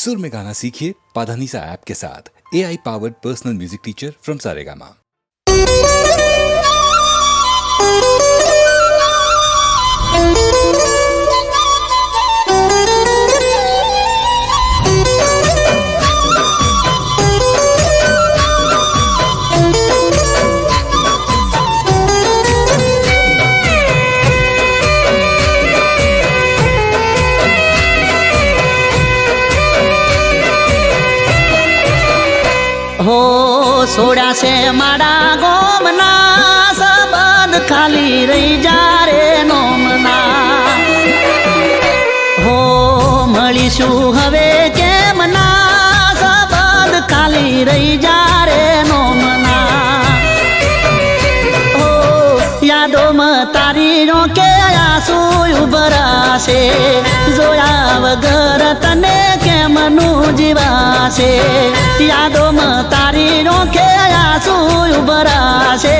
सुर में गाना सीखिए पाधानीसा ऐप के साथ। AI powered personal music teacher from Saregama. हो सोड़ा से माड़ा गोमना सबद खाली रही जा रे नोमना हो મળીશું હવે કેમના सबद खाली रही जा रे नोमना हो યાદોમાં તારી રોકે આંસુ ઉભરાશે જોયા વગર તને કેમનું જીવાશે યાદોમાં તારી રોકે આંસુ ઉભરાશે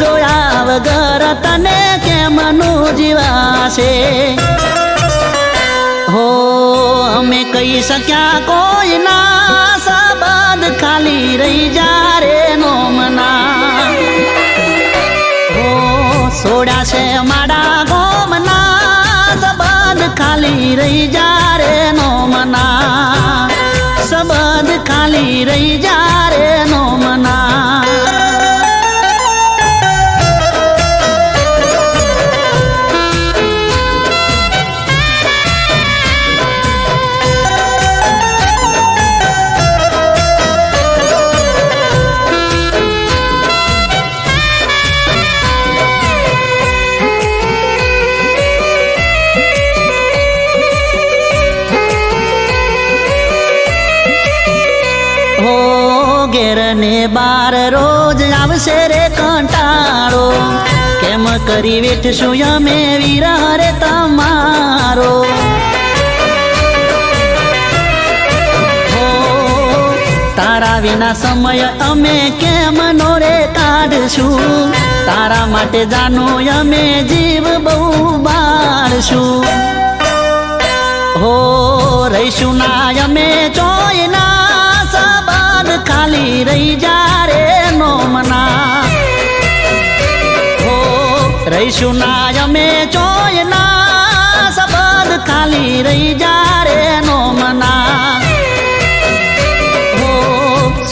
જોયા વગર તને કેમનું જીવાશે हो અમે કહી શક્યા કોઈ ના सबद खाली रही जा रे नोमना हो सोड़ा से माड़ा गोमना सबद खाली रही जा रे नोमना सबद खाली रही जा रे नोमना ઘેર ને બાર રોજ આવશે રે કંટાળો કેમ કરી વેઠશું અમે વિરહ રે તમારો હો તારા વિના સમય અમે કેમ નો રે કાઢશું તારા માટે જાનો અમે જીવ બહુ બાળશું હો રહીશું ના અમે ચોયના सबद खाली रही जा रे नोमना हो रहीशु ना અમે ચોયના सबद खाली रही जा रे नोमना हो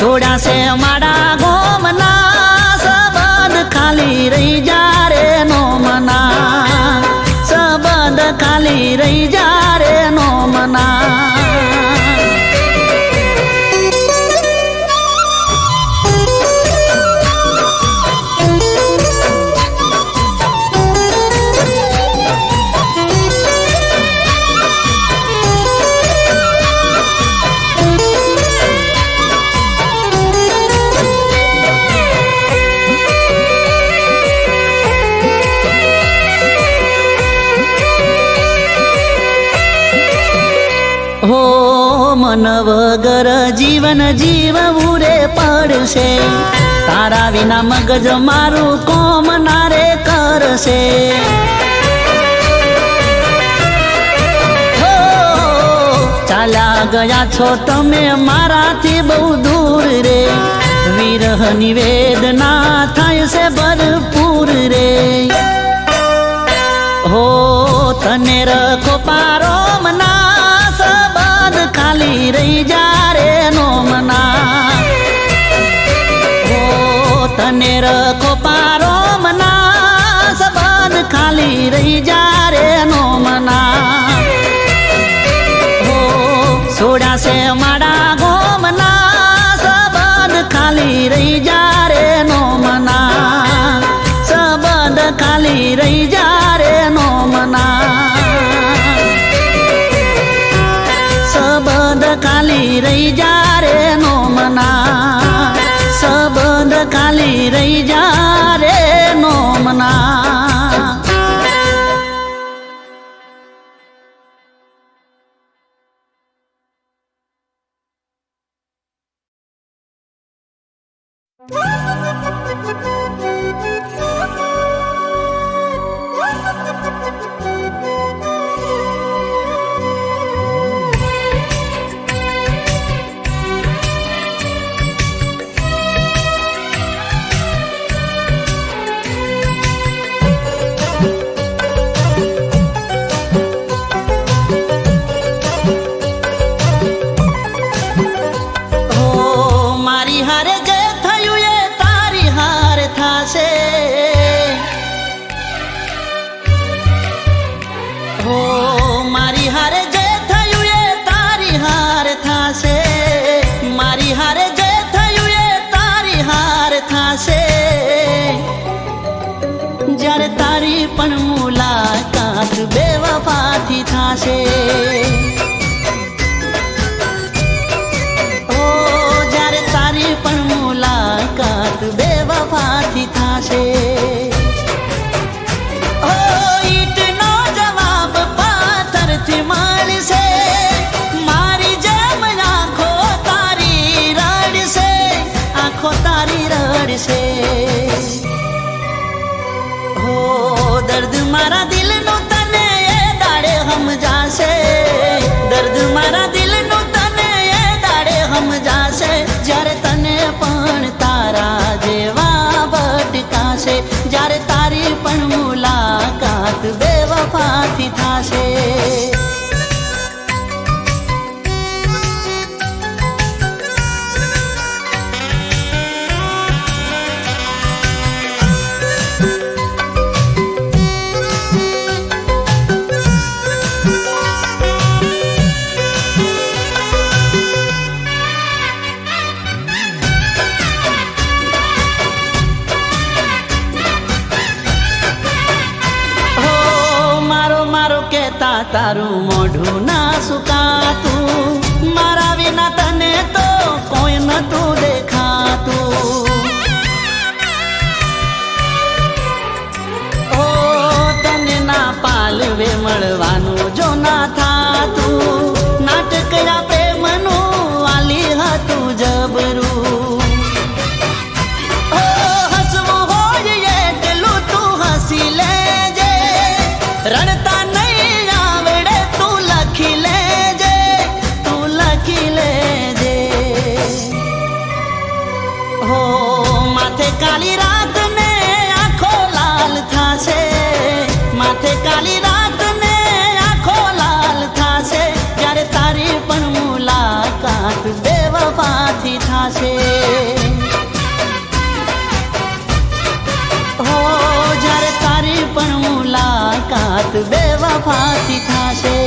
सोड़ा से माड़ा गोमना सबद खाली रही जा रे नोमना सबद खाली रही जा रे नोमना हो मन वगर जीवन जीवવું रे પડશે તારા વિના મગજ મારું કોમ ના રે કરશે હો ચાલ્યા ગયા છો તમે મારાથી બહુ દૂર રે વિરહની વેદના થાય છે ભરપૂર રે हो તને રખો પારો મના सबद खाली रही जा रे नोमना हो तने रखो पारो मना सबद खाली रही जा रे नोमना हो सोड़ा से माड़ा गोमना सबद खाली रही जा रे नोमना सबद खाली रही जा रे नोमना सबद खाली रही जा रे नोमना सबद खाली रही जा रे नोमना થાશે, મારી હારે જે થયું એ તારી હાર થાશે, જ્યારે તારી પણ મુલાકાત બેવફાથી થાશે. ઓ જ્યારે તારી પણ મુલાકાત બેવફાથી થાશે. ઓ ઈટનો જવાબ પાથરથી મળશે, મારી જેમ આંખો તારી રડશે, આંખો તારી રડશે. હો દર્દ મારા દિલનું તને એ દાડે સમજાશે, દર્દ મારા દિલનું તને એ દાડે સમજાશે, જ્યારે તને પણ તારા જેવા ભટકાશે, જ્યારે તારી પણ મુલાકાત બેવફાથી થાશે. તારું મોઢું ના સુકાતું, મારા વિના તને તો કોઈ નતું દેખાતું. ઓ તને ના પાલવે મળવાનું જો ના થાતું, નાટકયા પ્રેમનું વાલી હતું જબરું. ઓ હસવું હોય એટલું તું હસી લેજે, રડતા કાલી રાત ને આંખો લાલ થાશે, માથે કાલી રાત ને આંખો લાલ થાશે, જ્યારે તારી પણ મુલાકાત બેવફાથી થાશે. હો જ્યારે તારી પણ મુલાકાત બેવફાથી થાશે.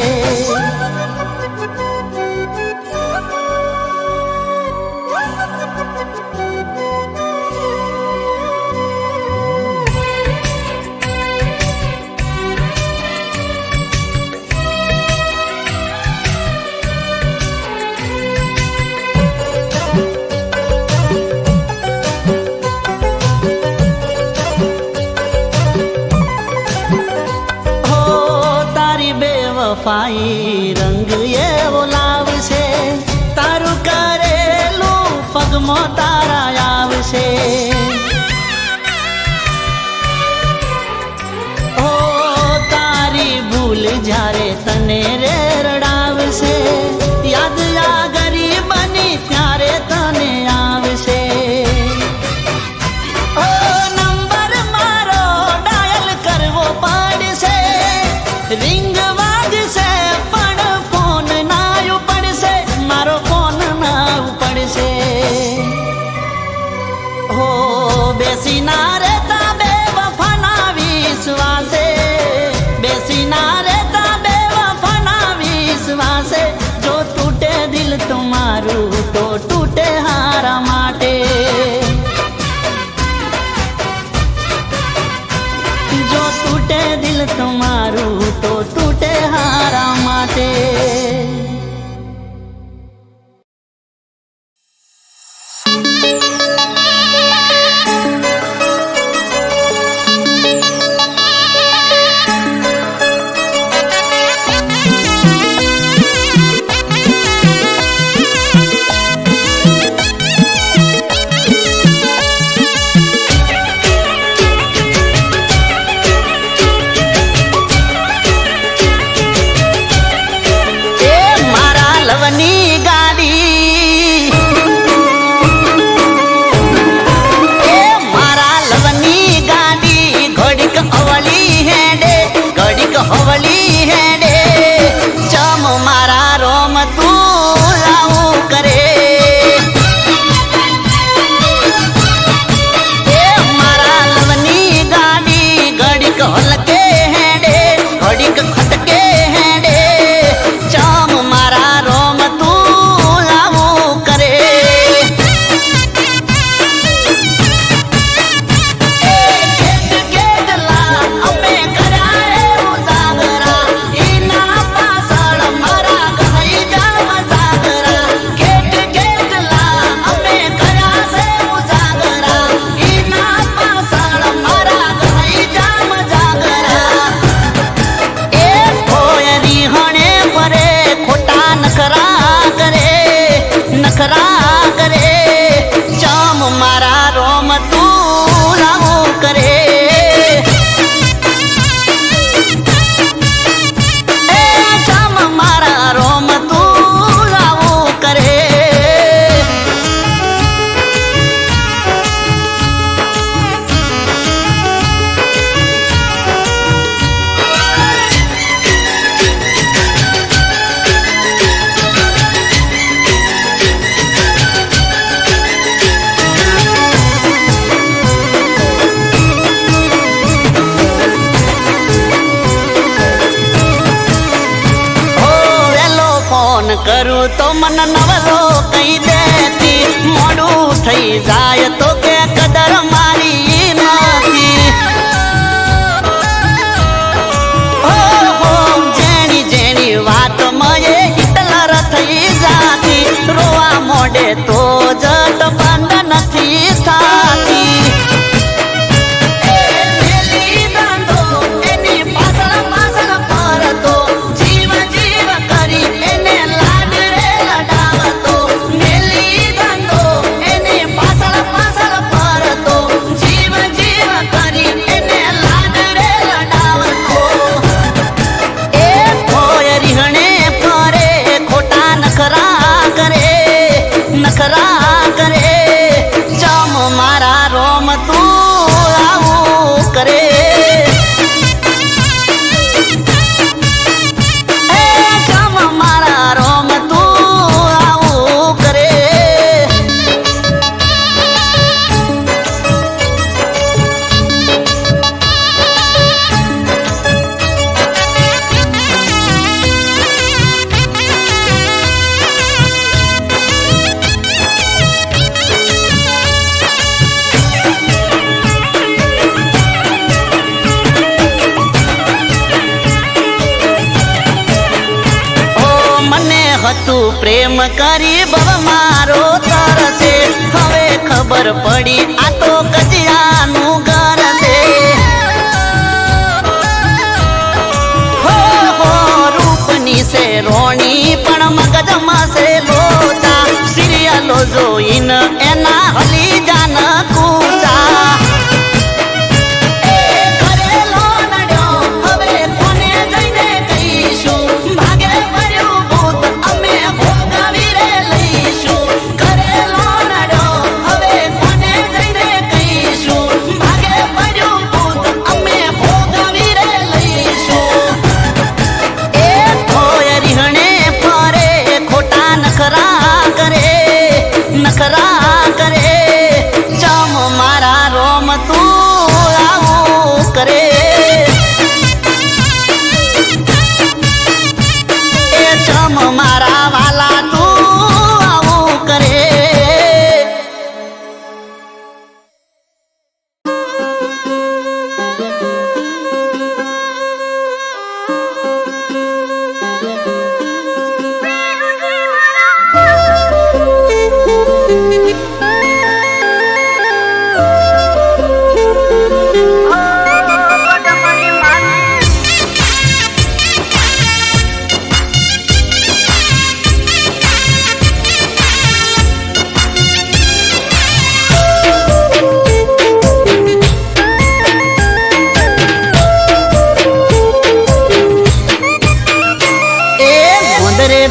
વફાઈ રંગ એવો લાવશે, તારું કરેલું પગમાં તારા આવશે. ઓ તારી ભૂલ જ્યારે તને રે રડાવશે, યાદ આ ગરીબની ત્યારે તને આવશે. ઓ નંબર મારો ડાયલ કરવો પડશે, રિંગ બેસી ના રહેતા બેવફાના વિશ્વાસે, બેસી ના રહેતા બેવફાના વિશ્વાસે, જો તૂટે દિલ તમારું તો તૂટે હારા માટે, જો તૂટે દિલ તમારું તો તૂટે હારા માટે. ઘડીક ખટકે હેડે, ચામ મારા રોમ તું તો મન નવરો કઈ દેતી, મોડું થઈ જાય તો કે કદર મારી નથી. ઓહો જેની જેની વાત મયે હિટલર થઈ જાતી, રોવા મોડે તો જટ બંધ નથી થાતી. નખરા કરે ચમ મારા રોમ તું આવું કરે, ચમ મારા રોમ તું આવું કરે. હતું પ્રેમ કરી બવ મારો તરસે, હવે ખબર પડી આ તો કજિયાનું ઘર છે. હો હો રૂપની છે રોણી પણ મગજમાં છે લોચા, સિરિયલો જોઈને એના હલી જાન કૂચા. નખરા કરે ચમ મારા રોમ તું આવું કરે, એ ચમ મારા વાલા તું આવું કરે.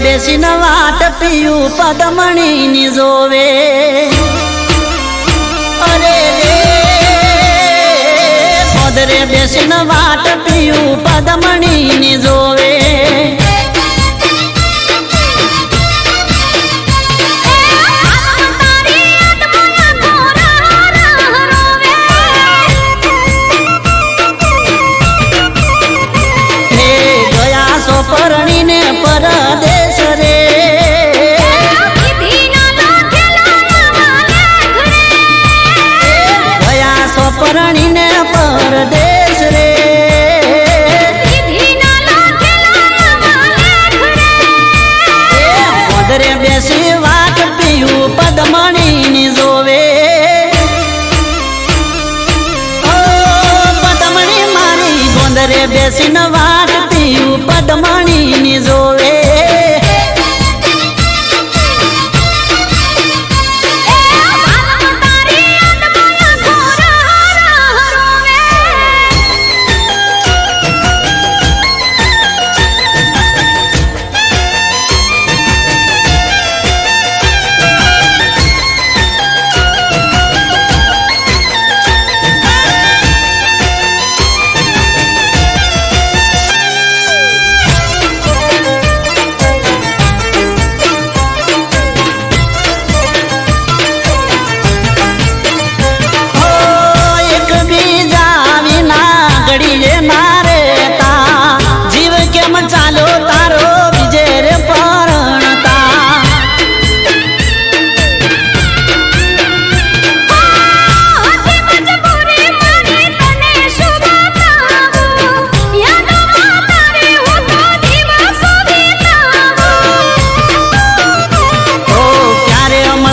બેસીને વાટ પીયું પદમણી ની જોવે, અરે રે પદરે બેસીને વાટ પીયું પદમણી ની જોવે. પરણીને પરદેશ રે, ગયા સો પરણીને પરદેશ રે, પદરે બેસી વાટ પીયું પદમણી ની જોવે. પદમણી મારી ગોંદરે બેસીને વાટ પીયું પદમણી ની જોવે.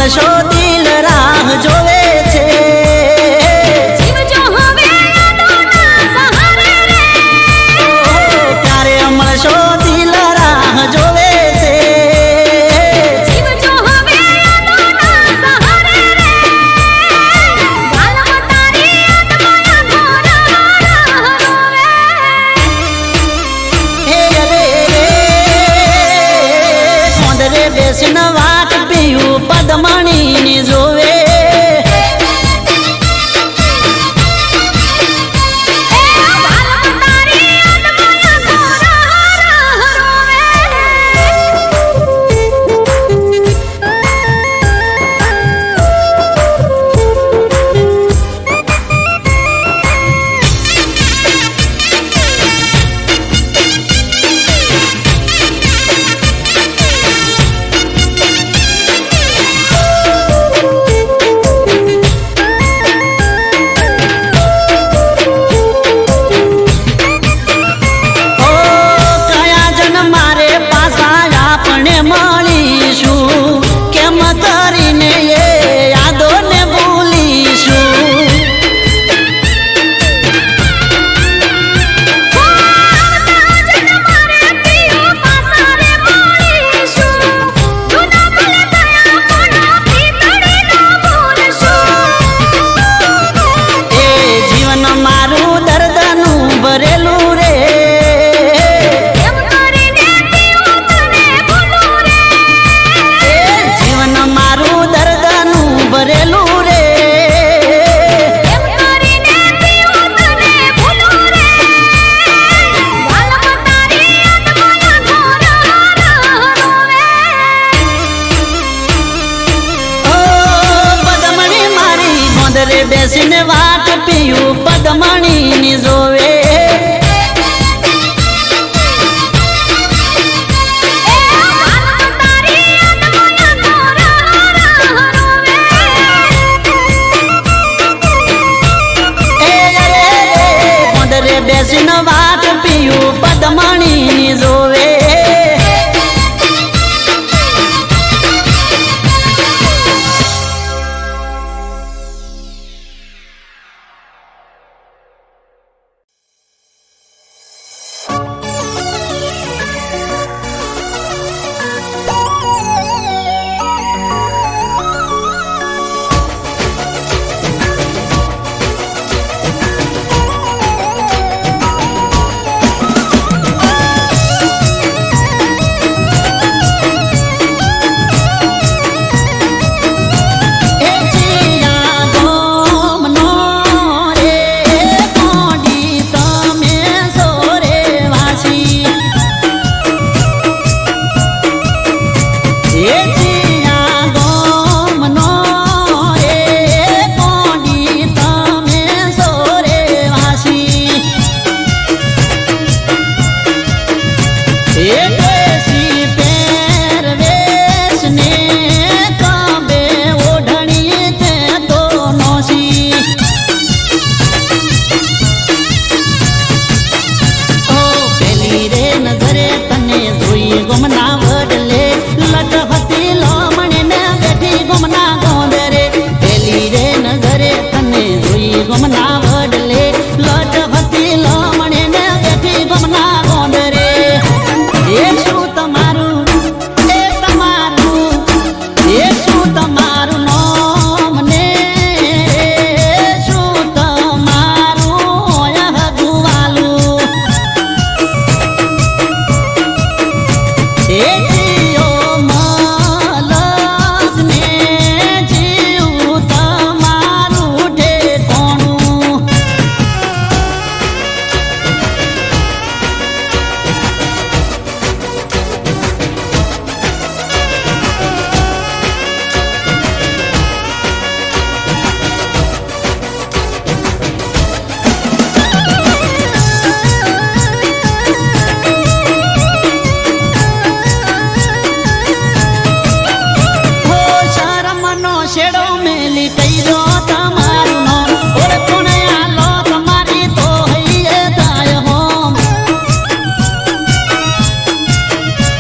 મળશો દિલ રાહ જોવે છે ક્યારે મળશો દિલ રાહ જોવે છે બેસીન વાટ પીયું પદમણી ની જોવે બેસીને વાટ પીયું પદમણી ની જોવે બેસીને વાટ પીયું પદમણી ની જોવે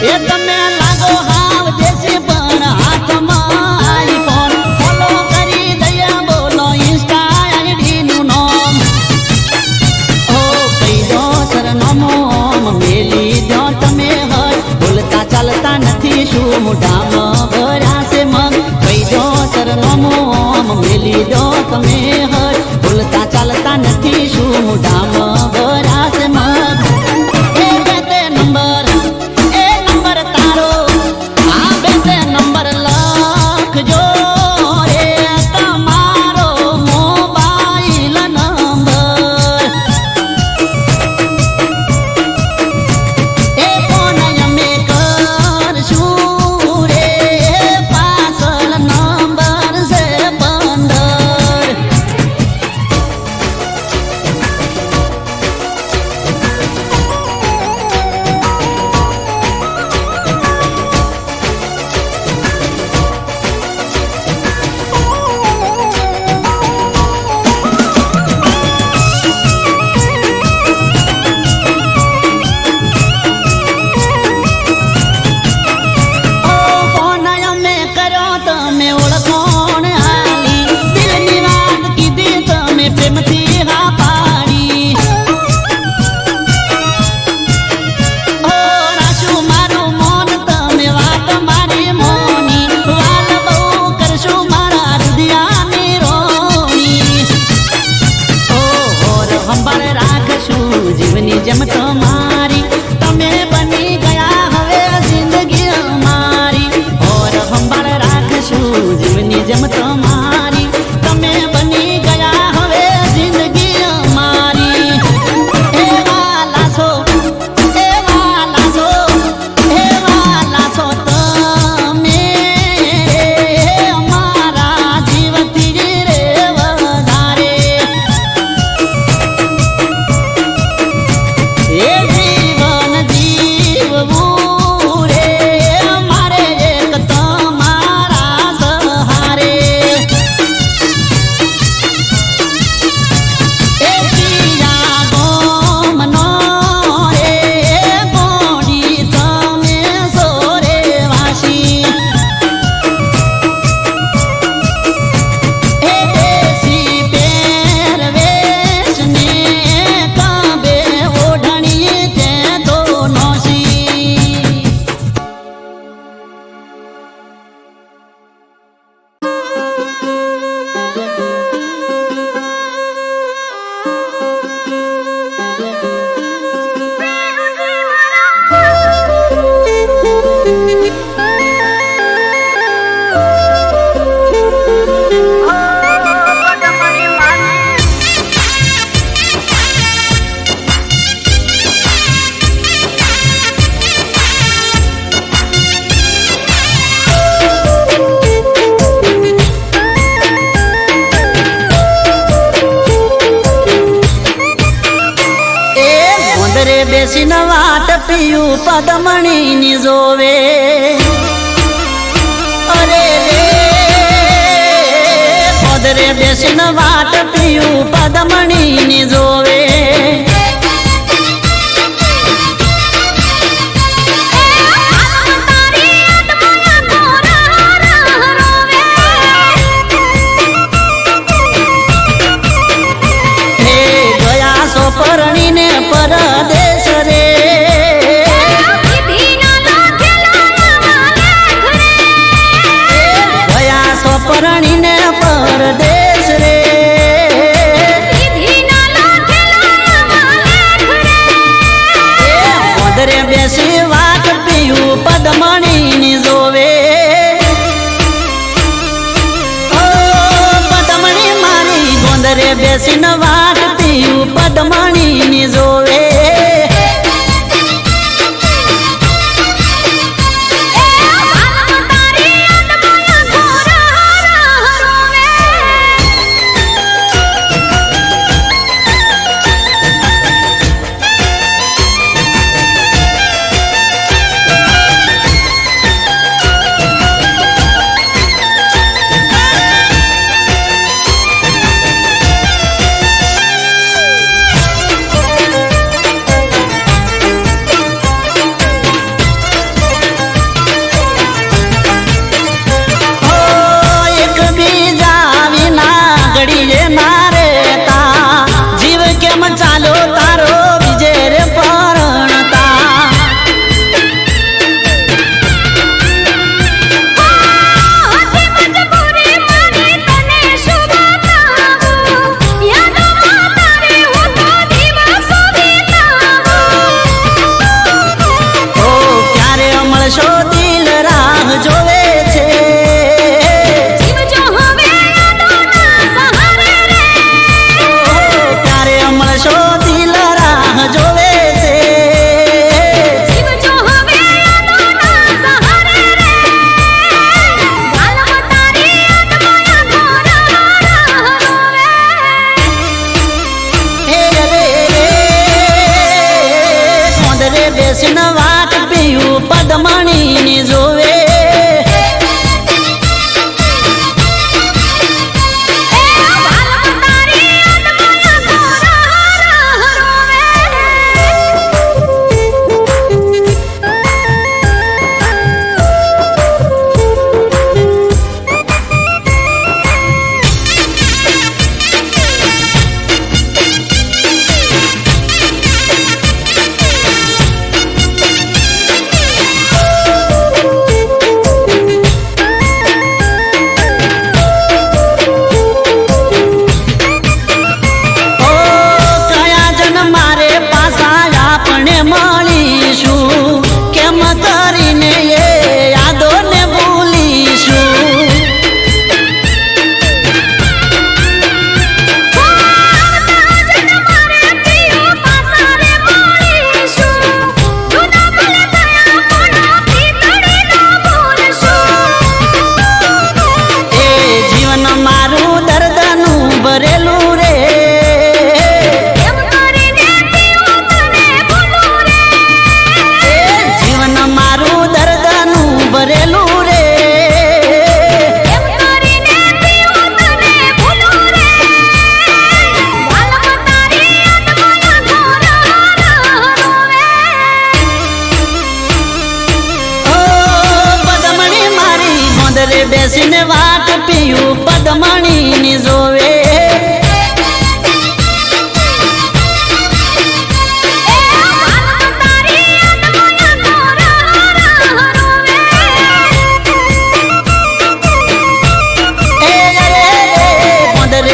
એ તમે લાગો હાવ દેશી પણ હાથમાં આઈફોન નોમો આમ મેલી દો તમે હર ભૂલતા ચાલતા નથી શું મોઢામાં ભરાશે મગ એ બે તે નંબર તારો આ બે તે નંબર લખજો રે તમારો મોબાઈલ નંબર એ ફોન અમે કરશું રે પાછળ નંબર છે 15 ફોન અમે કર્યો તમે ઓળખોણ આલી દિલની વાત કીધી તમે પ્રેમથી હા પાડી ઓ રાશુ મારું મોન તમે વાત મારી મોની વાલ બહુ કરશું મારા હૃદયાની રોણી ઓર સંભાળ રાખશું જીવની જેમ તમારી તમે બની ગયા હવે જિંદગી અમારી ઓર સંભાળ રાખશું જીવની જેમ તમારી તમે બની ગયા હવે જિંદગી અમારી એવા લાસો તમે અમારા જીવથી રે વધારે એ જીવન જીવવું રે મારે એક તમારા સહારે એ પિયા ગોમનો રે ગોડી તમે સોરે વાસી એ દેશી પહેરવેશ ને કાબે ઓઢણીએ તે તો નોસી એ ગોંદરે બેસીને વાટ પીયું પદમણીની જોવે અરે રે ગોંદરે બેસીને વાટ પીયું પદમણીની જોવે હે ગયા સોપરણીને પરદેશ રે ગયા સોપરણીને પરદેશ રે ગોંદરે બેસી વાટ પીયું પદમણીની જોવે ઓ પદમણી મારી ગોંદરે બેસીને વાટ પીયું પદમણીની જોવે ની જોવે બેસીને વાટ પીયું પદમણી ની જોવે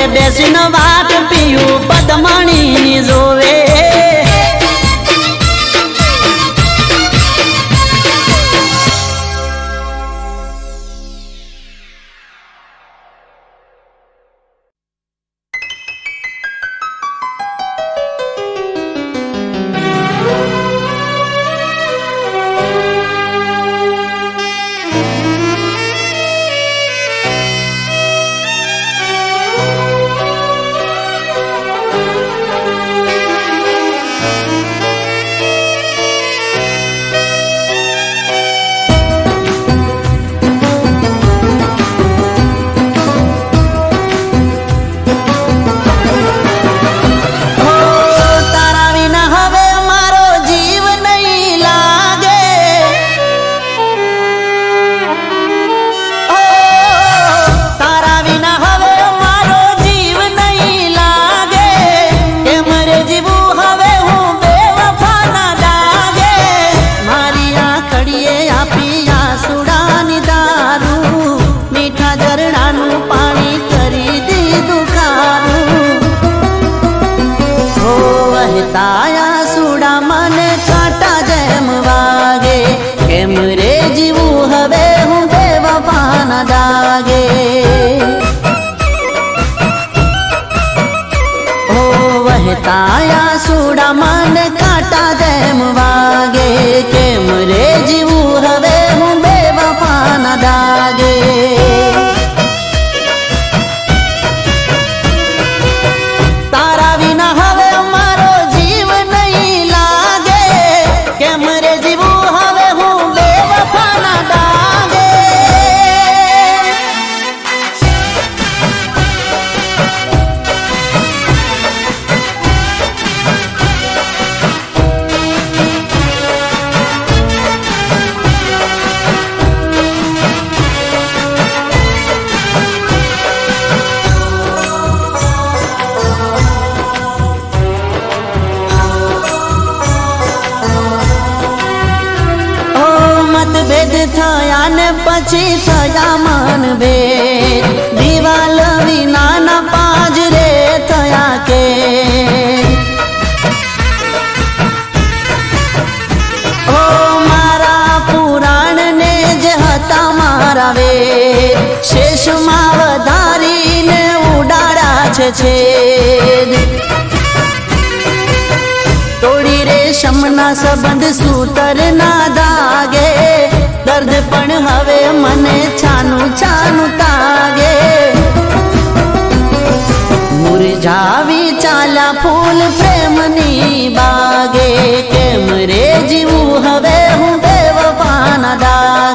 બેસીને વાટ પીયું પદમણી ની જોવે તાયા સુડા મને કાંટા જેમ વાગે કેમ રે જીવું હવે હું બેવફા ના દાગે ઓ વહેતાયા સુડા મને કાંટા જેમ વાગે કેમ રે જીવું હવે હું બેવફા ના દાગે તારા વિના હવે ભેદ થયા ને પછી થયા મન ભેદ દિવાલ વિનાના પાંજરે થયા કે ઓ મારા પુરાણ ને જે હતા મારા વેદ શેષમાં વધારીને ઉડાડ્યા છે છેદ તોડી રેશમના સંબંધ સૂતર ના દાગે દર્દ પણ હવે મને છાનું છાનું તાગે મુરઝાવી ચાલ્યા ફૂલ પ્રેમની બાગે કેમ રે જીવું હવે હું બેવફા ના દાગે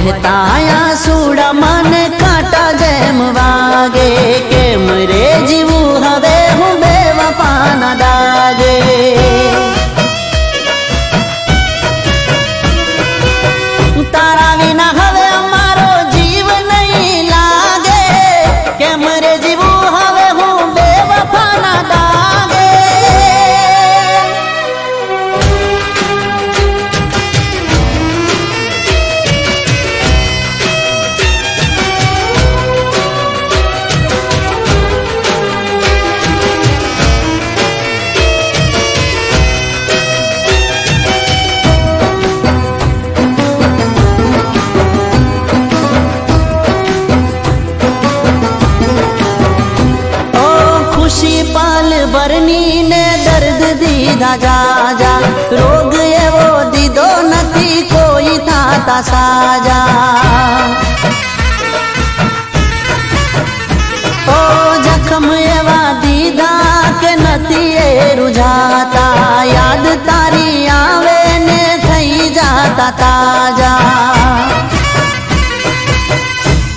વહેતા સુડા મને કાંટા જેમ વાગે, કેમ રે જીવું હવે હું બેવફાના દાગે. તારા વિના હવે અમારો જીવ નહીં લાગે, કેમ રે જીવું હવે હું બેવફાના દાગે. ભરની ને દર્દ દીધા જાજા, રોગ એવો દીધો નથી કોઈ થાતા સાજા. ઓ જખમ એવા દીધા કે નથી એ રૂઝાતા, યાદ તારી આવે ને થઈ જાતા તાજા.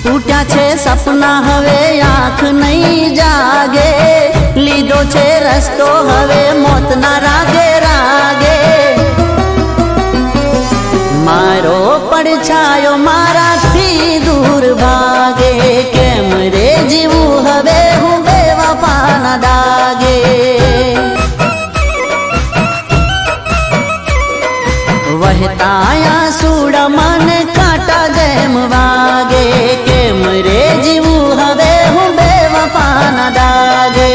તૂટ્યા છે સપના હવે આંખ નહીં જાગે, લીધો છે રસ્તો હવે મોતના રાગે રાગે. મારો પડછાયો મારાથી દૂર ભાગે, કેમ રે જીવું હવે હું બેવફાના દાગે. વહેતા સુડા મને કાંટા જેમ વાગે, કેમ રે જીવું હવે હું બેવફાના દાગે.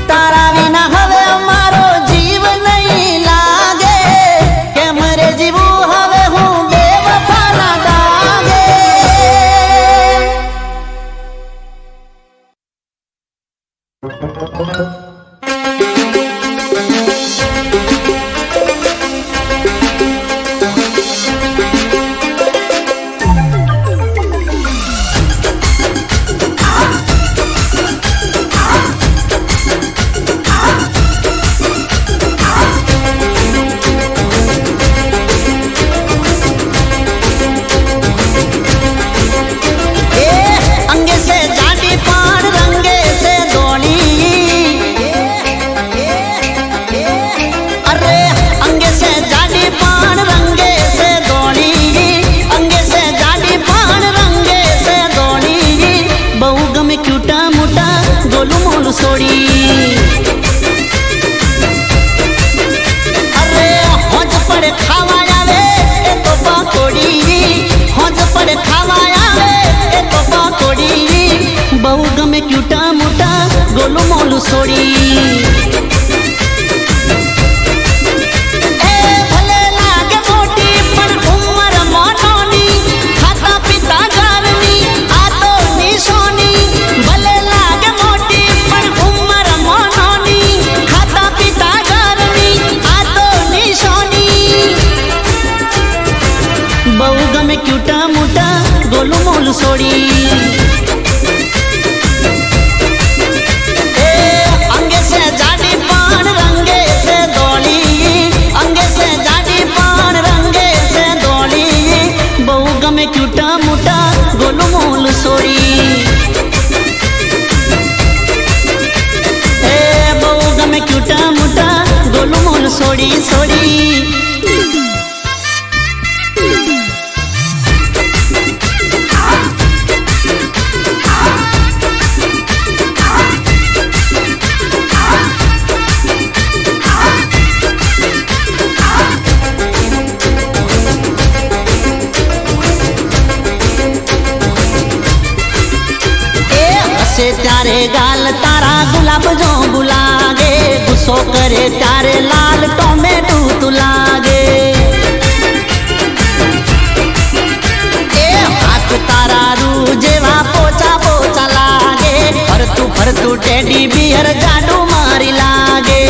તારા વિના હવે અમારો જીવ નહીં લાગે, કેમ રે જીવું હવે હું બેવફાના દાગે. બહુ ગમે ક્યુટા મોટા ગોલું મોલું છોડી. એ ભલે લાગે મોટી પણ ઉંમર મોટોની, ખાતા પીતા ઘરની આ તો નિશોની. ભલે લાગે મોટી પણ ઉંમર મોટોની, ખાતા પીતા ઘરની આ તો નિશોની. બહુ ગમે ક્યુટા મોટા ગોલું મોલું છોડી. ક્યુટા મોટા ગોલું મોલું છોડી. એ બહુ ગમે ક્યુટા મોટા ગોલું મોલું છોડી છોડી. ત્યારે ગાલ તારા ગુલાબ જો ગુલાગે, ગુસ્સો કરે ત્યારે લાલ ટોમેટું તું લાગે. એ હાથ તારા રૂ જેવા પોચા પોચા લાગે, ફરતું ફરતું ટેડી બિયર જાડું મારી લાગે.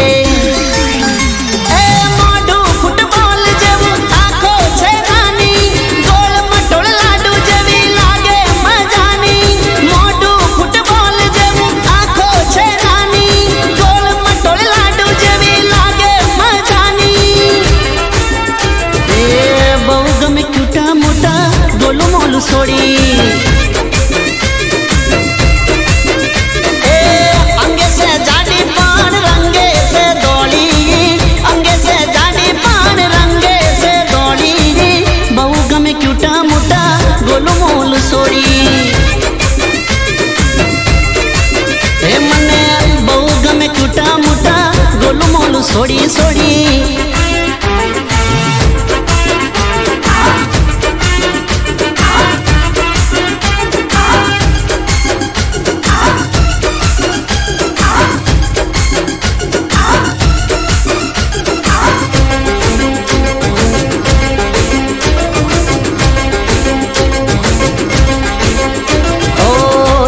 એ મોઢું ફૂટબોલ જેવું, આંખો છે નાની, ગોળ મટોળ લાડુ જેવી લાગે મજાની. મોઢું ફૂટબોલ જેવું, આંખો છે નાની, ગોળ મટોળ લાડુ જેવી લાગે મજાની. ગોલું મોલું છોડી છોડી.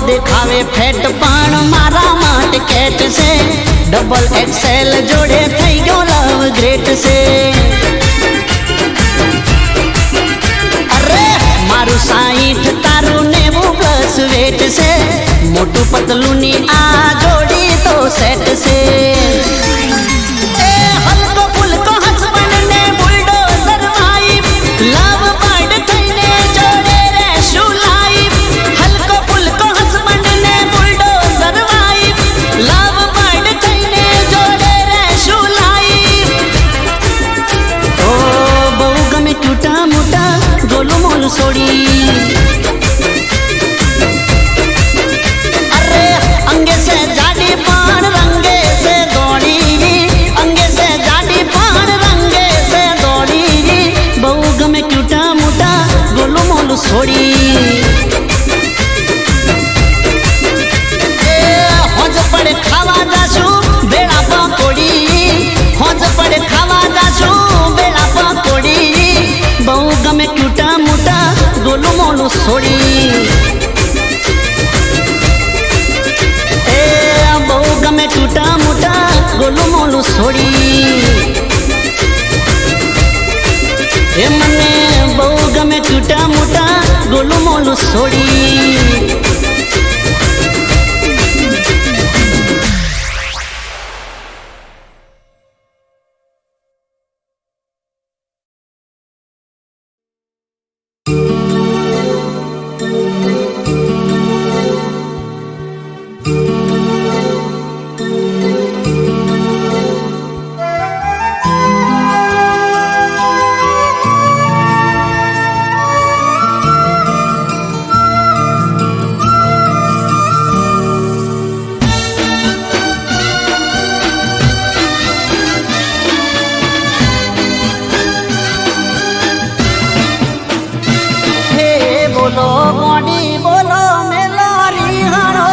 દેખાવે ફેટ પણ મારા માટે કેટ છે. ડબલ એક્સેલ જોડે થઈ ગયો લવ ગ્રેટ છે. અરે મારું 60 તારું 90+ વેટ છે. મોટું પતલું ની આ જોડી તો સેટ છે. એ હલકો ફુલકો હસબન્ડ ને બુલડોઝર વાઈફ લવ બર્ડ થઈને જોડે રહેશું લાઈફ. હલકો ફુલકો હસબન્ડ ને બુલડોઝર વાઈફ લવ બર્ડ થઈને જોડે રહેશું લાઈફ. ઓ બહુ ગમે ટૂટા મોટા ગોલું મોલું છોડી. અંગે સે જાડી પણ રંગે સે દોડી. અંગે સે જાડી પણ રંગે સે દોડી. બહુ ગમે ક્યુટા મોટા ગોલું મોલું છોડી. એ હોજ પડે ખાવા જાશું બેડા પકોડી. હોજ પડે ખાવા જાશું બેડા પકોડી. બહુ ગમે ક્યુટા મોટા ગોલું મોલું છોડી. બહુ ગમે ટૂટા મોટા ગોલું મોલું છોડી. એ મને બહુ ગમે ટૂટા મોટા ગોલું મોલું છોડી. બોલો ગોડી બોલો મેલોરી હણો.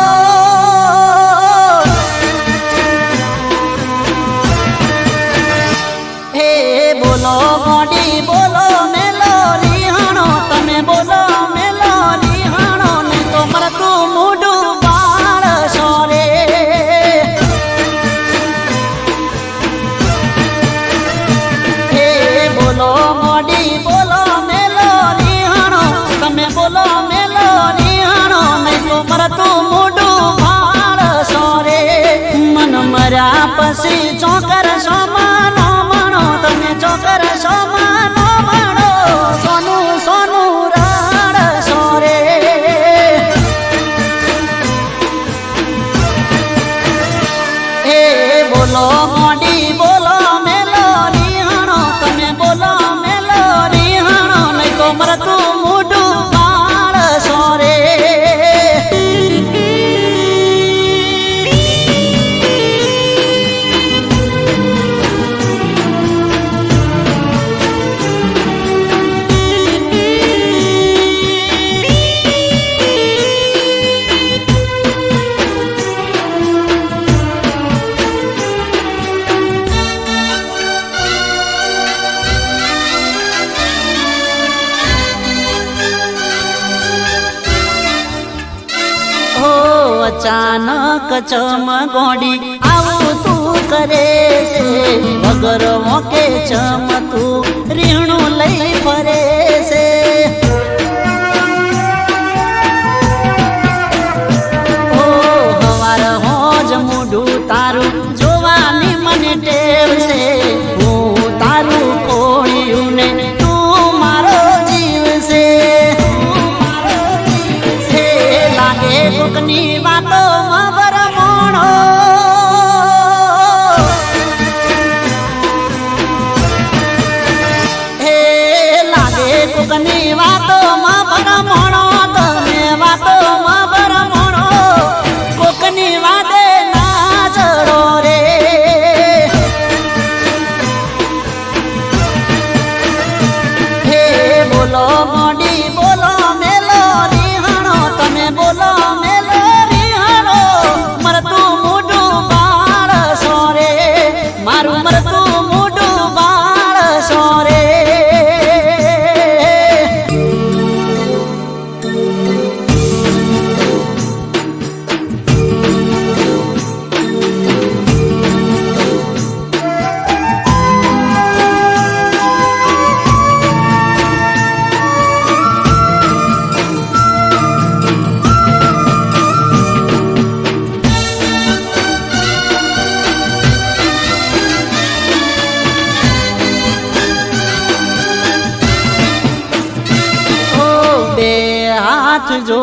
હે બોલો ગોડી બોલો મેલોરી હણો. તમે બોલો મેલોરી હણો ને તો મરતું મૂડું બાળશો રે. હે બોલો ગોડી બોલો મેલોરી હણો. તમે બોલો મેલોરી હણો નહીં તો મરતું મૂડું ભાળશો રે. મન મર્યા પછી ચોકર શો માનો મણો. તમે ચોકર શો માનો મણો. સોનું સોનું રડશો રે. એ બોલો મોડી બોલો મેલોરી હણો. તમે બોલો મેલોરી હણો નહીં તો મરતું મૂડું બાળશો રે. અચાનક ચમગોડી આવું તું કરે છે. વગર મોકે ચમતું રીણું લઈ ફરે છે. ઓ હવાર હોજ મૂડું તારું જોવાની મને ટેવ છે. હું તારું કોળિયું ને તું મારો જીવ છે. લાગે કોકની વાતો વરમોણો. હે લાગે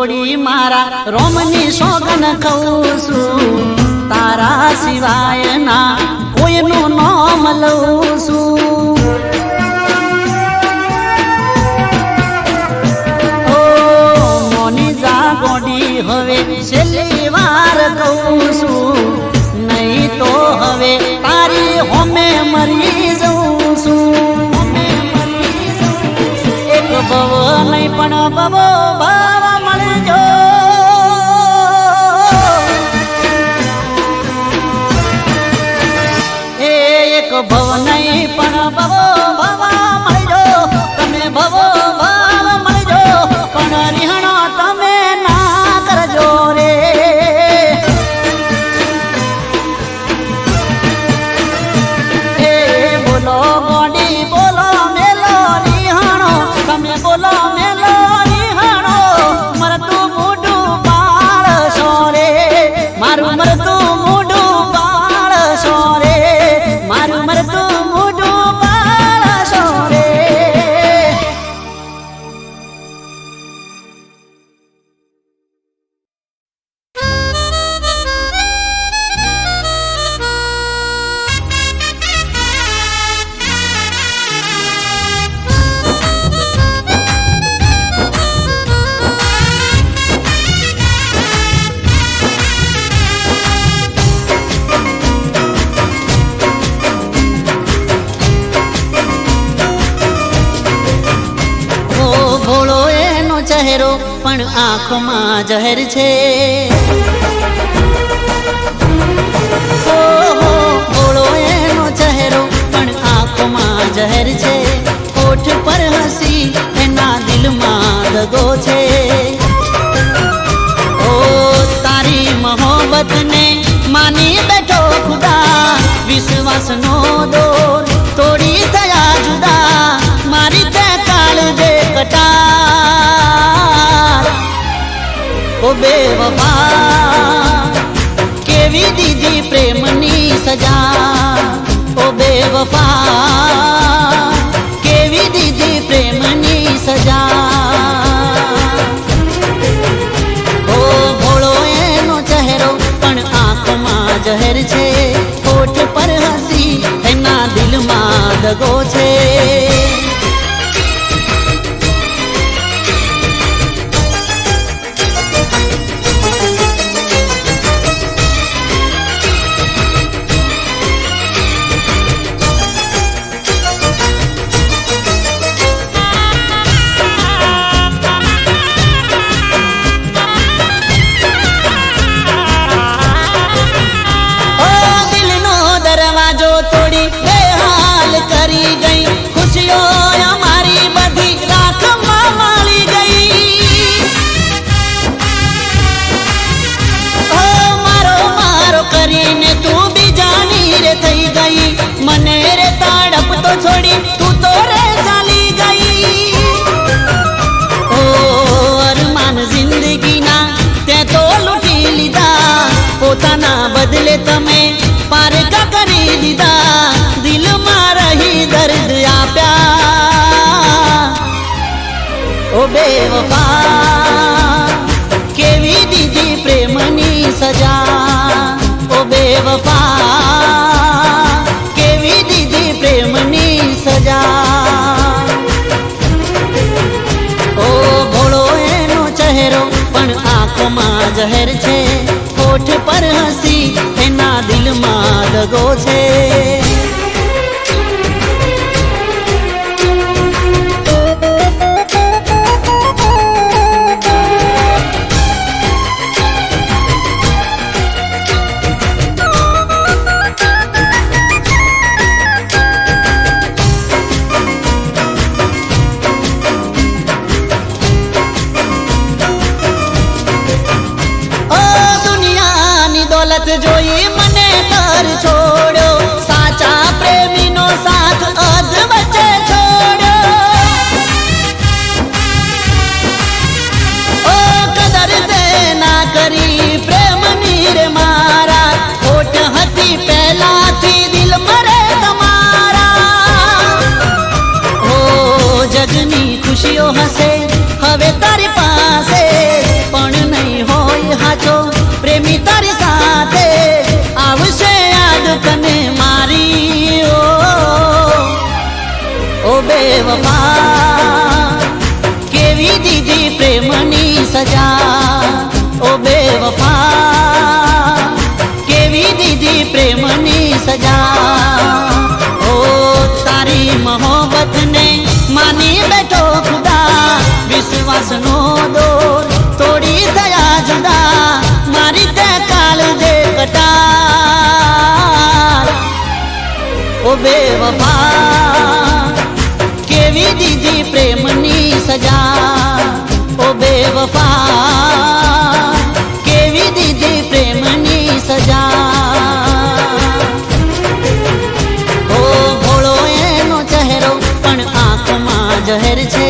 જોડી મારા રોમની સોગન કહું છું તારા સિવાય ના કોઈનું નામ લઉં છું ઓ મોની જા ગોડી હવે છેલ્લી વાર કહું છું નહીં તો હવે તારી હોમે મરી જઉં છું એક ભવ નહીં પણ ભવો ભાવ મળજો એક ભવ નહીં પણ ભવો ભાવ મળજો તમે ભવો ભાવ મળજો પણ રિહણો તમે ના કરજો રે એ બોલો ગોડી બોલો મેલો રિહણો તમે બોલો મેલો રિહણો મરતું મોઢું બાળશો રે મારું મરતું મોઢું બાળશો રે મારું મરતું મોઢું બાળશો રે ભોળો એનો ચહેરો પણ આંખોમાં જહેર છે ભોળો એનો ચહેરો પણ આંખોમાં જહેર છે હોઠ પર હસી એના દિલમાં દગો છે ઓ તારી મોહબ્બતને માની બેઠો ખુદા વિશ્વાસનો દોર તોડી થયા જુદા મારી તે કાળ દે કટાર ઓ બેવફા કેવી દીધી પ્રેમની સજા ઓ બેવફા કેવી દીધી પ્રેમની સજા ઓ ભોળો એનો ચહેરો પણ આંખમાં જહેર છે હોઠ પર હસી એના દિલમાં દગો છે તોડી બેહાલ કરી ગઈ ખુશીઓ અમારી બધી રાખમાં માળી ગઈ ઓ મારો મારો કરીને તું બીજાની રે થઈ ગઈ મને રે તડપ તો છોડી તું તો રે ચાલી ગઈ ઓ અરમાન જિંદગીના તે તો લૂંટી લીધા પોતાના બદલે તમે પારકા કરી દીધા દિલમાં રહી દર્દ આપ્યા ઓ બેવફા કેવી દીધી પ્રેમની સજા ઓ બેવફા કેવી દીધી પ્રેમની સજા ઓ ભોળો એનો ચહેરો પણ આંખોમાં જહેર છે હોઠ પર હસી એના દિલમાં દગો છે દોલત જોઈ મને તર છોડ્યો સાચા પ્રેમીનો સાથ અધ વચ્ચે છોડ્યો ઓ કદર તે ના કરી પ્રેમની રે મારા ખોટ હતી પહેલાથી દિલ મરે તમારા ઓ જગની ખુશીઓ હશે હવે તારી પાસે બેવફા કેવી દીધી પ્રેમની સજા ઓ બેવફા કેવી દીધી પ્રેમની સજા ઓ તારી મોહબ્બતને માની બેઠો ખુદા વિશ્વાસનો દોર તોડી થયા જુદા મારી તે કાળ દે કટાર ઓ બેવફા કેવી દીધી પ્રેમની સજા ઓ બેવફા કેવી દીધી પ્રેમની સજા ઓ ભોળો એનો ચહેરો પણ આંખમાં જહેર છે